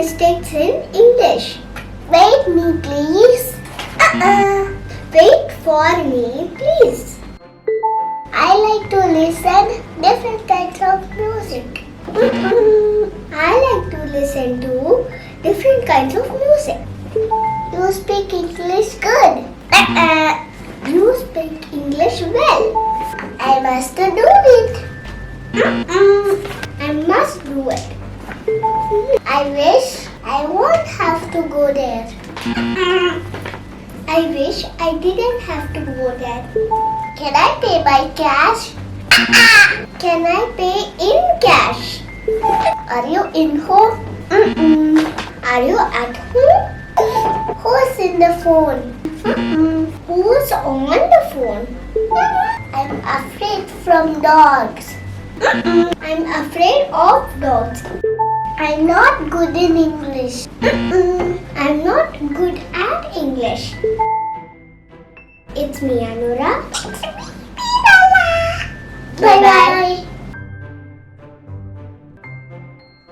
mistakes in English. Wait me, please. Wait for me, please. I like to listen different kinds of music. I like to listen to different kinds of music. You speak English good. You speak English well. I must do it. I must do it. I wish I won't have to go there. I wish I didn't have to go there. Can I pay by cash? Can I pay in cash? Are you in home? Are you at home? Who's in the phone? Who's on the phone? I'm afraid from dogs. I'm afraid of dogs. I'm not good in English. I'm not good at English. It's me, Anura.